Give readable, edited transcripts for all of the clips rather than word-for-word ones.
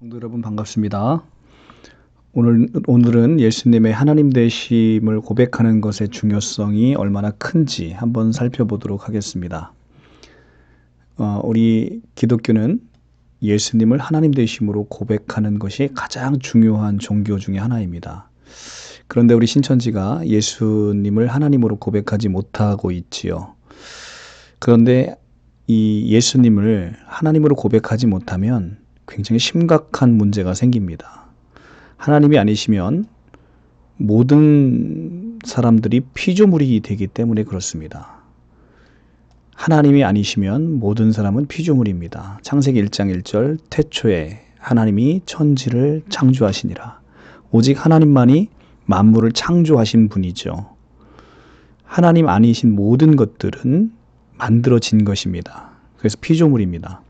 성도 여러분 반갑습니다. 오늘은 예수님의 하나님 되심을 고백하는 것의 중요성이 얼마나 큰지 한번 살펴보도록 하겠습니다. 우리 기독교는 예수님을 하나님 되심으로 고백하는 것이 가장 중요한 종교 중에 하나입니다. 그런데 우리 신천지가 예수님을 하나님으로 고백하지 못하고 있지요. 그런데 이 예수님을 하나님으로 고백하지 못하면 굉장히 심각한 문제가 생깁니다. 하나님이 아니시면 모든 사람들이 피조물이 되기 때문에 그렇습니다. 하나님이 아니시면 모든 사람은 피조물입니다. 창세기 1장 1절 태초에 하나님이 천지를 창조하시니라. 오직 하나님만이 만물을 창조하신 분이죠. 하나님 아니신 모든 것들은 만들어진 것입니다. 그래서 피조물입니다.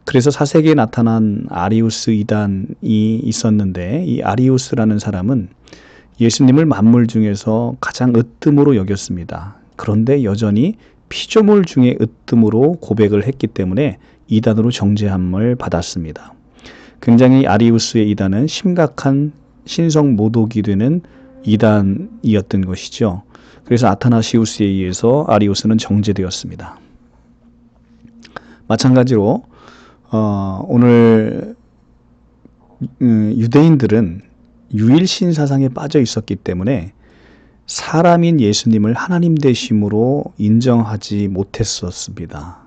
그래서 사세기에 나타난 아리우스 이단이 있었는데 이 아리우스라는 사람은 예수님을 만물 중에서 가장 으뜸으로 여겼습니다. 그런데 여전히 피조물 중에 으뜸으로 고백을 했기 때문에 이단으로 정죄함을 받았습니다. 굉장히 아리우스의 이단은 심각한 신성 모독이 되는 이단이었던 것이죠. 그래서 아타나시우스에 의해서 아리우스는 정죄되었습니다. 마찬가지로 오늘 유대인들은 유일신 사상에 빠져 있었기 때문에 사람인 예수님을 하나님 되심으로 인정하지 못했었습니다.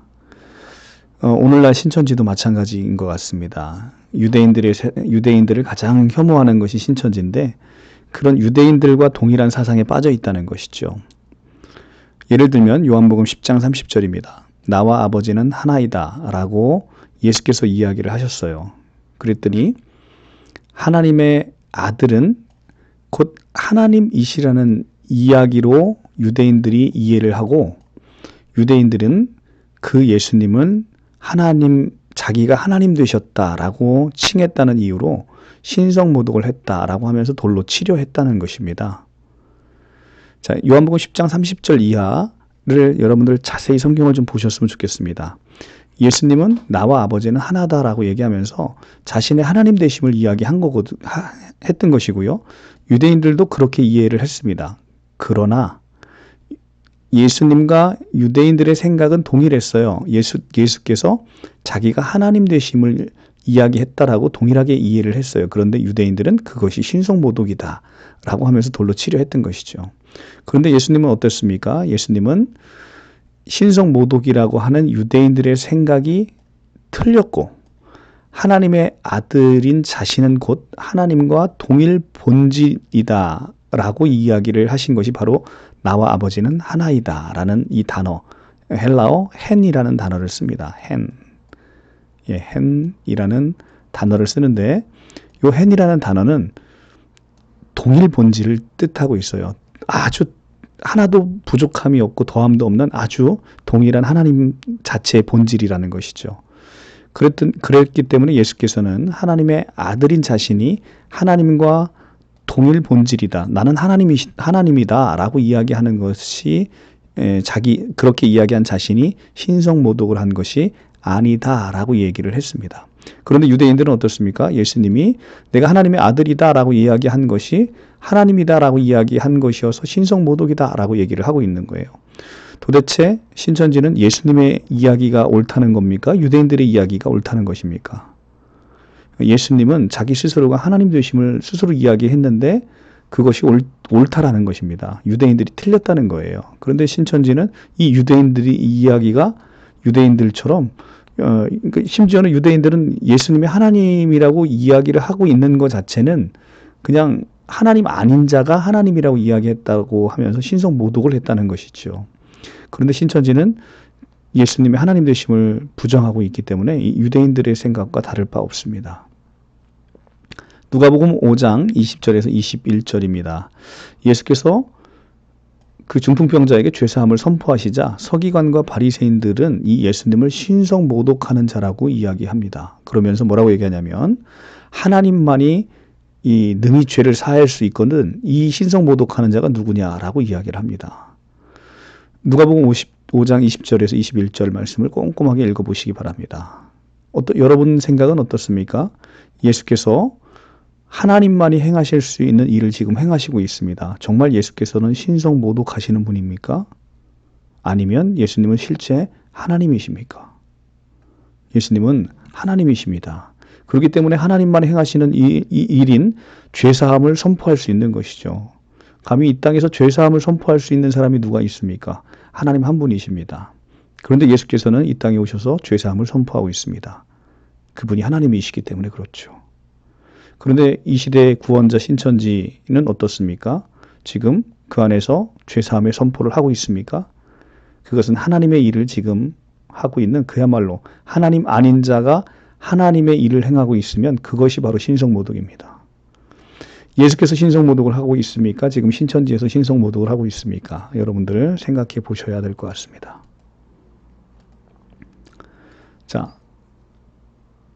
오늘날 신천지도 마찬가지인 것 같습니다. 유대인들을 가장 혐오하는 것이 신천지인데 그런 유대인들과 동일한 사상에 빠져 있다는 것이죠. 예를 들면 요한복음 10장 30절입니다. 나와 아버지는 하나이다 라고 예수께서 이야기를 하셨어요. 그랬더니 하나님의 아들은 곧 하나님이시라는 이야기로 유대인들이 이해를 하고 유대인들은 그 예수님은 자기가 하나님 되셨다라고 칭했다는 이유로 신성모독을 했다라고 하면서 돌로 치려했다는 것입니다. 자, 요한복음 10장 30절 이하를 여러분들 자세히 성경을 좀 보셨으면 좋겠습니다. 예수님은 나와 아버지는 하나다라고 얘기하면서 자신의 하나님 되심을 했던 것이고요. 유대인들도 그렇게 이해를 했습니다. 그러나 예수님과 유대인들의 생각은 동일했어요. 예수께서 자기가 하나님 되심을 이야기했다라고 동일하게 이해를 했어요. 그런데 유대인들은 그것이 신성모독이다 라고 하면서 돌로 치려 했던 것이죠. 그런데 예수님은 어땠습니까? 예수님은 신성모독이라고 하는 유대인들의 생각이 틀렸고 하나님의 아들인 자신은 곧 하나님과 동일 본질이다 라고 이야기를 하신 것이 바로 나와 아버지는 하나이다 라는 이 단어, 헬라어 헨이라는 단어를 씁니다. 헨이라는 단어를 쓰는데 이 헨이라는 단어는 동일 본질을 뜻하고 있어요. 아주 하나도 부족함이 없고 더함도 없는 아주 동일한 하나님 자체의 본질이라는 것이죠. 그랬기 때문에 예수께서는 하나님의 아들인 자신이 하나님과 동일 본질이다. 나는 하나님이다 라고 이야기하는 것이 그렇게 이야기한 자신이 신성모독을 한 것이 아니다 라고 얘기를 했습니다. 그런데 유대인들은 어떻습니까? 예수님이 내가 하나님의 아들이다 라고 이야기한 것이 하나님이다 라고 이야기한 것이어서 신성모독이다 라고 얘기를 하고 있는 거예요. 도대체 신천지는 예수님의 이야기가 옳다는 겁니까? 유대인들의 이야기가 옳다는 것입니까? 예수님은 자기 스스로가 하나님 되심을 스스로 이야기했는데 그것이 옳다라는 것입니다. 유대인들이 틀렸다는 거예요. 그런데 신천지는 이 유대인들이 이 이야기가 유대인들처럼 심지어는 유대인들은 예수님이 하나님이라고 이야기를 하고 있는 것 자체는 그냥 하나님 아닌 자가 하나님이라고 이야기했다고 하면서 신성모독을 했다는 것이죠. 그런데 신천지는 예수님의 하나님 되심을 부정하고 있기 때문에 이 유대인들의 생각과 다를 바 없습니다. 누가복음 5장 20절에서 21절입니다. 예수께서 그 중풍병자에게 죄사함을 선포하시자 서기관과 바리새인들은 이 예수님을 신성모독하는 자라고 이야기합니다. 그러면서 뭐라고 얘기하냐면 하나님만이 이 능히 죄를 사할 수 있거든 이 신성모독하는 자가 누구냐라고 이야기를 합니다. 누가복음 5장 20절에서 21절 말씀을 꼼꼼하게 읽어보시기 바랍니다. 여러분 생각은 어떻습니까? 예수께서 하나님만이 행하실 수 있는 일을 지금 행하시고 있습니다. 정말 예수께서는 신성 모독하시는 분입니까? 아니면 예수님은 실제 하나님이십니까? 예수님은 하나님이십니다. 그렇기 때문에 하나님만 행하시는 이 일인 죄사함을 선포할 수 있는 것이죠. 감히 이 땅에서 죄사함을 선포할 수 있는 사람이 누가 있습니까? 하나님 한 분이십니다. 그런데 예수께서는 이 땅에 오셔서 죄사함을 선포하고 있습니다. 그분이 하나님이시기 때문에 그렇죠. 그런데 이 시대의 구원자 신천지는 어떻습니까? 지금 그 안에서 죄사함의 선포를 하고 있습니까? 그것은 하나님의 일을 지금 하고 있는 그야말로 하나님 아닌 자가 하나님의 일을 행하고 있으면 그것이 바로 신성모독입니다. 예수께서 신성모독을 하고 있습니까? 지금 신천지에서 신성모독을 하고 있습니까? 여러분들 생각해 보셔야 될 것 같습니다. 자,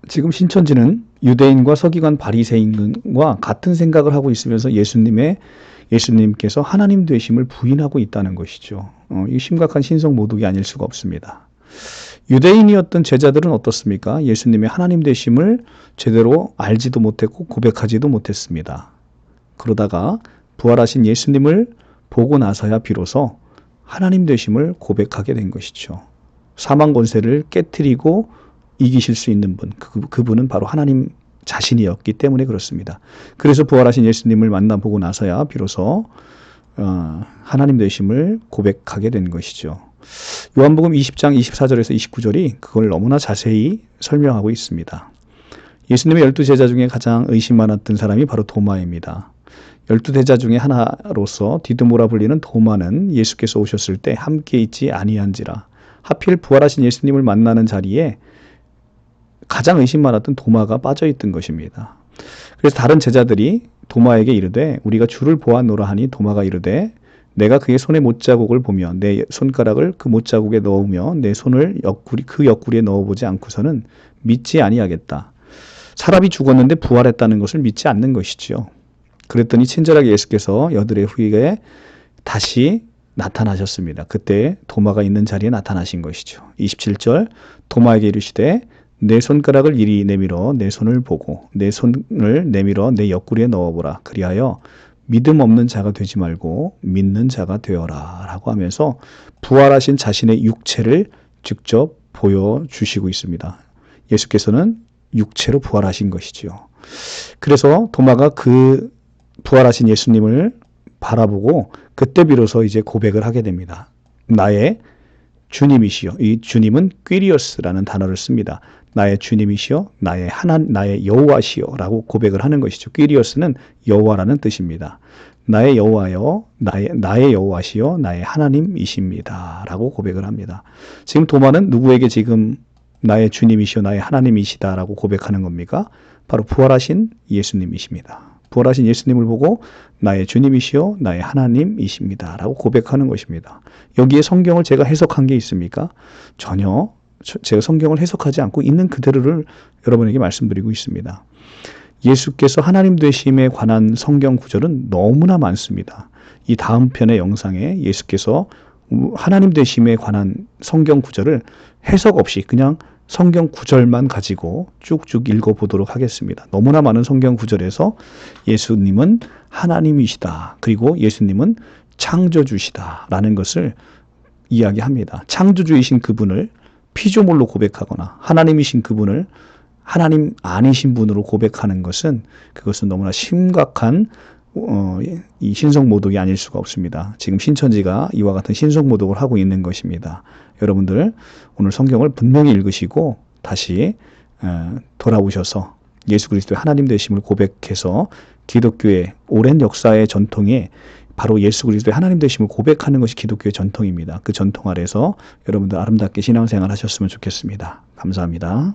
지금 신천지는 유대인과 서기관 바리새인과 같은 생각을 하고 있으면서 예수님께서 하나님 되심을 부인하고 있다는 것이죠. 이 심각한 신성 모독이 아닐 수가 없습니다. 유대인이었던 제자들은 어떻습니까? 예수님의 하나님 되심을 제대로 알지도 못했고 고백하지도 못했습니다. 그러다가 부활하신 예수님을 보고 나서야 비로소 하나님 되심을 고백하게 된 것이죠. 사망 권세를 깨트리고 이기실 수 있는 분, 그분은 바로 하나님 자신이었기 때문에 그렇습니다. 그래서 부활하신 예수님을 만나보고 나서야 비로소 하나님 되심을 고백하게 된 것이죠. 요한복음 20장 24절에서 29절이 그걸 너무나 자세히 설명하고 있습니다. 예수님의 12제자 중에 가장 의심 많았던 사람이 바로 도마입니다. 12제자 중에 하나로서 디드모라 불리는 도마는 예수께서 오셨을 때 함께 있지 아니한지라. 하필 부활하신 예수님을 만나는 자리에 가장 의심 많았던 도마가 빠져있던 것입니다. 그래서 다른 제자들이 도마에게 이르되 우리가 주를 보았노라 하니 도마가 이르되 내가 그의 손의 못자국을 보며 내 손가락을 그 못자국에 넣으며 내 손을 그 옆구리에 넣어보지 않고서는 믿지 아니하겠다. 사람이 죽었는데 부활했다는 것을 믿지 않는 것이지요. 그랬더니 친절하게 예수께서 여드레 후에 다시 나타나셨습니다. 그때 도마가 있는 자리에 나타나신 것이죠. 27절 도마에게 이르시되 내 손가락을 이리 내밀어 내 손을 보고 내 손을 내밀어 내 옆구리에 넣어보라. 그리하여 믿음 없는 자가 되지 말고 믿는 자가 되어라 라고 하면서 부활하신 자신의 육체를 직접 보여주시고 있습니다. 예수께서는 육체로 부활하신 것이지요. 그래서 도마가 그 부활하신 예수님을 바라보고 그때 비로소 이제 고백을 하게 됩니다. 나의 주님이시여. 이 주님은 퀴리오스라는 단어를 씁니다. 나의 주님이시여, 나의 여호와시여 라고 고백을 하는 것이죠. 퀴리오스는 여호와라는 뜻입니다. 나의 여호와여, 나의 여호와시여, 나의 하나님이십니다 라고 고백을 합니다. 지금 도마는 누구에게 지금 나의 주님이시여, 나의 하나님이시다 라고 고백하는 겁니까? 바로 부활하신 예수님이십니다. 부활하신 예수님을 보고 나의 주님이시여 나의 하나님이십니다 라고 고백하는 것입니다. 여기에 성경을 제가 해석한 게 있습니까? 전혀 제가 성경을 해석하지 않고 있는 그대로를 여러분에게 말씀드리고 있습니다. 예수께서 하나님 되심에 관한 성경 구절은 너무나 많습니다. 이 다음 편의 영상에 예수께서 하나님 되심에 관한 성경 구절을 해석 없이 그냥 성경 구절만 가지고 쭉쭉 읽어보도록 하겠습니다. 너무나 많은 성경 구절에서 예수님은 하나님이시다. 그리고 예수님은 창조주시다. 라는 것을 이야기합니다. 창조주이신 그분을 피조물로 고백하거나 하나님이신 그분을 하나님 아니신 분으로 고백하는 것은 그것은 너무나 심각한 이 신성모독이 아닐 수가 없습니다. 지금 신천지가 이와 같은 신성모독을 하고 있는 것입니다. 여러분들 오늘 성경을 분명히 읽으시고 다시 돌아오셔서 예수 그리스도의 하나님 되심을 고백해서 기독교의 오랜 역사의 전통에 바로 예수 그리스도의 하나님 되심을 고백하는 것이 기독교의 전통입니다. 그 전통 아래서 여러분들 아름답게 신앙생활 하셨으면 좋겠습니다. 감사합니다.